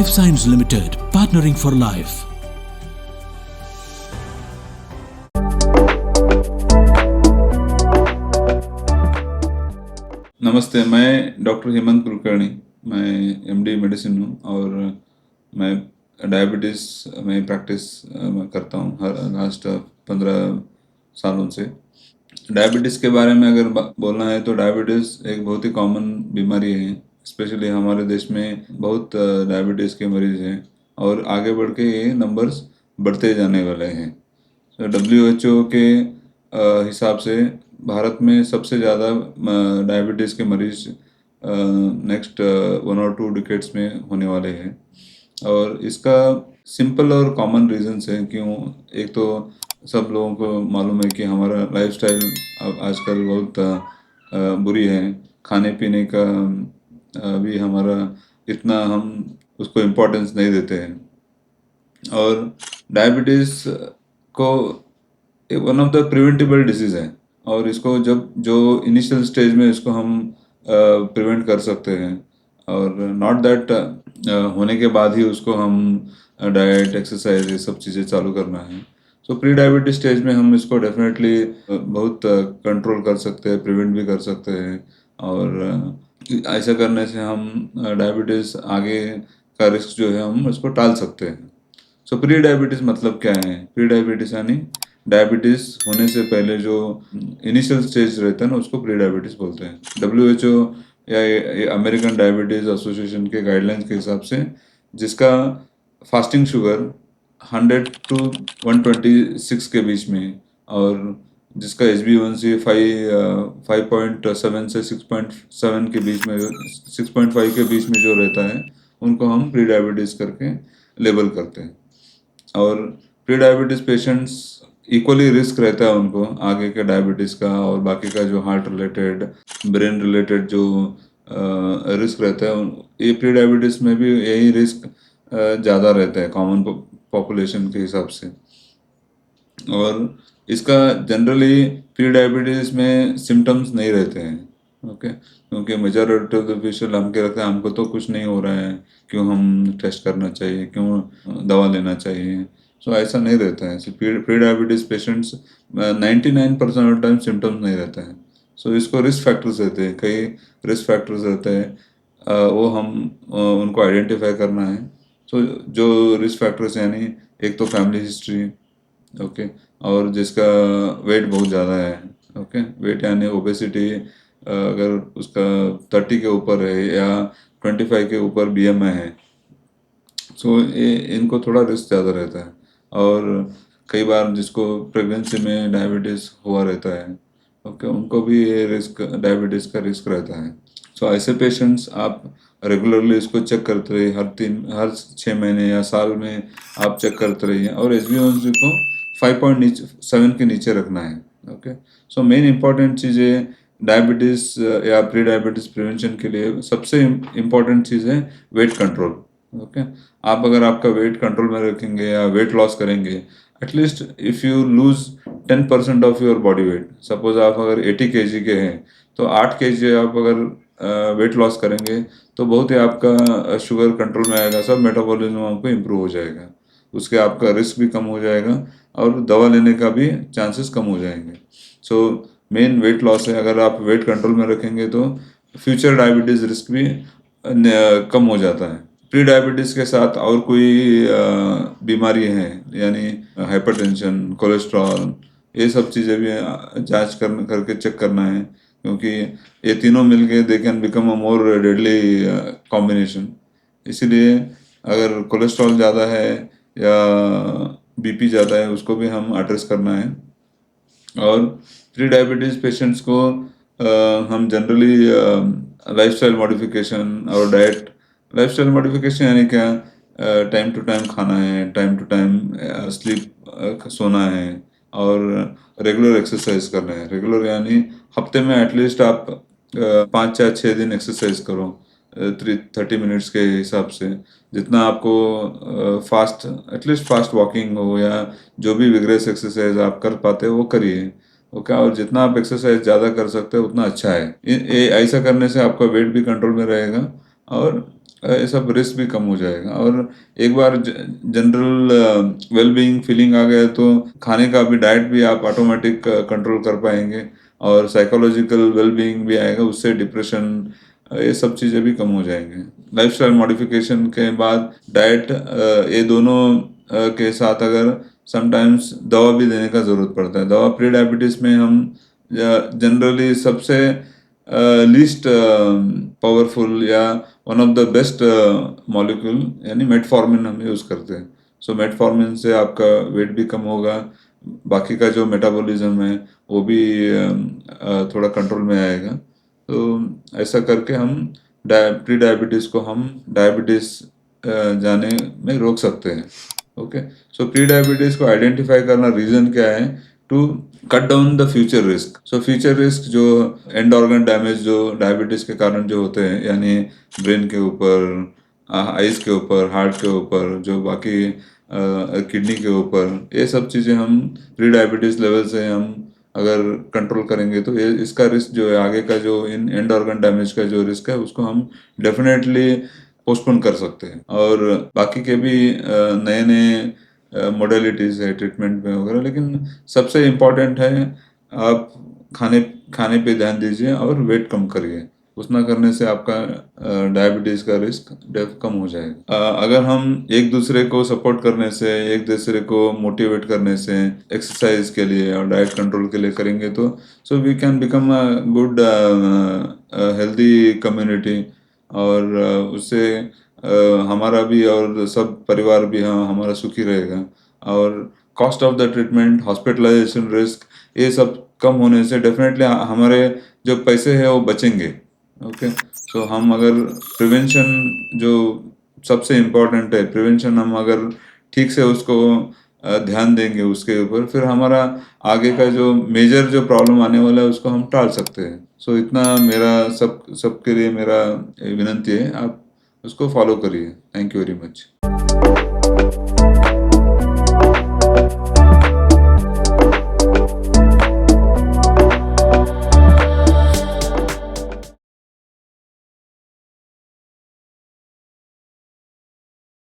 Life Science Limited, partnering for life. नमस्ते, मैं doctor Hemant Kulkarni. मैं एमडी मेडिसिन हूँ और मैं डायबिटीज़ में प्रैक्टिस करता हूँ हर लास्ट 15 सालों से। डायबिटीज़ के बारे में अगर बोलना है तो डायबिटीज़ एक बहुत ही कॉमन बीमारी है। स्पेशली हमारे देश में बहुत डायबिटीज़ के मरीज़ हैं और आगे बढ़ के ये नंबर्स बढ़ते जाने वाले हैं। WHO के हिसाब से भारत में सबसे ज़्यादा डायबिटीज़ के मरीज नेक्स्ट 1 और 2 डिकेड्स में होने वाले हैं। और इसका सिंपल और कॉमन रीजंस है क्यों। एक तो सब लोगों को मालूम है कि हमारा लाइफस्टाइल अब आजकल बहुत बुरी है। खाने पीने का भी हमारा इतना हम उसको इम्पोर्टेंस नहीं देते हैं। और डायबिटीज़ को one of the preventable disease है और इसको जब जो इनिशियल स्टेज में इसको हम प्रिवेंट कर सकते हैं और नॉट दैट होने के बाद ही उसको हम डाइट एक्सरसाइज ये सब चीज़ें चालू करना है। सो प्री डायबिटीज स्टेज में हम इसको डेफिनेटली बहुत कंट्रोल कर सकते हैं, प्रिवेंट भी कर सकते हैं और ऐसा करने से हम डायबिटीज़ आगे का रिस्क जो है हम उसको टाल सकते हैं। सो प्री डायबिटीज़ मतलब क्या है? प्री डायबिटीज़ यानी डायबिटीज़ होने से पहले जो इनिशियल स्टेज रहता है ना उसको प्री डायबिटीज़ बोलते हैं। WHO या अमेरिकन डायबिटीज़ एसोसिएशन के गाइडलाइंस के हिसाब से जिसका फास्टिंग शुगर 100 to 126 के बीच में और जिसका HbA1c 5.7 से 6.7 के बीच में 6.5 के बीच में जो रहता है उनको हम प्री डायबिटीज़ करके लेबल करते हैं। और pre diabetes patients equally risk रहता है उनको आगे के डायबिटीज़ का और बाकी का जो हार्ट रिलेटेड ब्रेन रिलेटेड जो रिस्क रहता है ये प्री डायबिटीज़ में भी यही रिस्क ज़्यादा रहता है कॉमन पॉपुलेशन के हिसाब से। और इसका जनरली प्री डायबिटीज़ में सिम्टम्स नहीं रहते हैं। ओके, क्योंकि मेजॉरिटी ऑफ द पेशेंट हम के रखते हैं हमको तो कुछ नहीं हो रहा है, क्यों हम टेस्ट करना चाहिए, क्यों दवा लेना चाहिए। सो ऐसा नहीं रहता है। Pre diabetes patients 99% of time symptoms नहीं रहता है। सो इसको रिस्क फैक्टर्स रहते हैं, कई रिस्क फैक्टर्स रहते हैं, वो हम उनको आइडेंटिफाई करना है। सो जो रिस्क फैक्टर्स यानी एक तो फैमिली हिस्ट्री, ओके, और जिसका वेट बहुत ज़्यादा है, ओके, वेट यानी ओबेसिटी अगर उसका 30 के ऊपर है या 25 के ऊपर BMI है, सो ये इनको थोड़ा रिस्क ज़्यादा रहता है। और कई बार जिसको प्रेगनेंसी में डायबिटीज़ हुआ रहता है, ओके, उनको भी ये रिस्क डायबिटीज़ का रिस्क रहता है। सो ऐसे पेशेंट्स आप रेगुलरली इसको चेक करते रहिए, हर 6 महीने या साल में आप चेक करते रहिए और HbA1c को 5.7 के नीचे रखना है। ओके, सो मेन इम्पॉर्टेंट चीज़ है डायबिटीज़ या प्री डायबिटीज़ प्रिवेंशन के लिए सबसे इम्पॉर्टेंट चीज़ है वेट कंट्रोल। ओके, आप अगर आपका वेट कंट्रोल में रखेंगे या वेट लॉस करेंगे, at least if you lose 10% of your body weight, suppose आप अगर 80 kg के हैं तो 8 kg आप अगर वेट लॉस करेंगे तो बहुत ही आपका शुगर कंट्रोल में आएगा, सब मेटाबॉलिज्म आपको इम्प्रूव हो जाएगा, उसके आपका रिस्क भी कम हो जाएगा और दवा लेने का भी चांसेस कम हो जाएंगे। सो मेन वेट लॉस है। अगर आप वेट कंट्रोल में रखेंगे तो फ्यूचर डायबिटीज़ रिस्क भी कम हो जाता है। प्री डायबिटीज़ के साथ और कोई बीमारी है यानी हाइपरटेंशन, कोलेस्ट्रॉल, ये सब चीज़ें भी जांच करके चेक करना है, क्योंकि ये तीनों मिलके they can become a more deadly combination. इसीलिए अगर कोलेस्ट्रॉल ज़्यादा है या BP ज़्यादा है उसको भी हम एड्रेस करना है। और प्री डायबिटीज़ पेशेंट्स को हम जनरली लाइफस्टाइल मॉडिफिकेशन और डाइट, लाइफस्टाइल मॉडिफिकेशन यानी क्या, टाइम टू टाइम खाना है, टाइम टू टाइम स्लीप सोना है और रेगुलर एक्सरसाइज करना है। रेगुलर यानी हफ्ते में एटलीस्ट आप 5 या 6 दिन एक्सरसाइज करो 30 मिनट्स के हिसाब से। जितना आपको फास्ट, एटलीस्ट फास्ट वॉकिंग हो या जो भी विग्रेस एक्सरसाइज आप कर पाते हो वो करिए। ओके, और जितना आप एक्सरसाइज ज़्यादा कर सकते हो उतना अच्छा है। ये ऐसा करने से आपका वेट भी कंट्रोल में रहेगा और ये सब रिस्क भी कम हो जाएगा। और एक बार जनरल वेल बीइंग फीलिंग आ गया तो खाने का भी, डाइट भी आप ऑटोमेटिक कंट्रोल कर पाएंगे, और साइकोलॉजिकल वेल बीइंग भी आएगा, उससे डिप्रेशन ये सब चीज़ें भी कम हो जाएंगे। लाइफस्टाइल मॉडिफिकेशन के बाद डाइट, ये दोनों के साथ अगर समटाइम्स दवा भी देने का ज़रूरत पड़ता है। दवा प्री डायबिटीज़ में हम जनरली सबसे लीस्ट पावरफुल या one of the best molecule यानी मेटफॉर्मिन हम यूज़ करते हैं। सो मेटफॉर्मिन से आपका वेट भी कम होगा, बाकी का जो मेटाबॉलिज्म है वो भी थोड़ा कंट्रोल में आएगा। तो ऐसा करके हम प्री डायबिटीज़ को हम डायबिटीज़ जाने में रोक सकते हैं। ओके, सो प्री डायबिटीज़ को आइडेंटिफाई करना, रीज़न क्या है, to cut down the future risk. So future risk जो एंड ऑर्गन डैमेज जो डायबिटीज़ के कारण जो होते हैं, यानी ब्रेन के ऊपर, आइज़ के ऊपर, हार्ट के ऊपर, जो बाकी किडनी के ऊपर, ये सब चीज़ें हम प्री डायबिटीज़ लेवल से हम अगर कंट्रोल करेंगे तो ये इसका रिस्क जो है, आगे का जो इन एंड ऑर्गन डैमेज का जो रिस्क है, उसको हम डेफिनेटली पोस्टपोन कर सकते हैं। और बाकी के भी नए नए मोडेलिटीज़ है ट्रीटमेंट में वगैरह, लेकिन सबसे इम्पॉर्टेंट है आप खाने खाने पे ध्यान दीजिए और वेट कम करिए। उतना करने से आपका डायबिटीज़ का रिस्क कम हो जाएगा। अगर हम एक दूसरे को सपोर्ट करने से, एक दूसरे को मोटिवेट करने से, एक्सरसाइज के लिए और डाइट कंट्रोल के लिए करेंगे तो so we can become a good healthy community. और उससे हमारा भी और सब परिवार भी, हाँ, हमारा सुखी रहेगा। और cost of the treatment, hospitalisation risk, ये सब कम होने से डेफिनेटली हमारे जो पैसे हैं वो बचेंगे। ओके, सो हम अगर प्रिवेंशन जो सबसे इम्पोर्टेंट है, प्रिवेंशन हम अगर ठीक से उसको ध्यान देंगे उसके ऊपर, फिर हमारा आगे का जो मेजर जो प्रॉब्लम आने वाला है उसको हम टाल सकते हैं। सो इतना मेरा सबके लिए मेरा विनंती है, आप उसको फॉलो करिए। Thank you very much.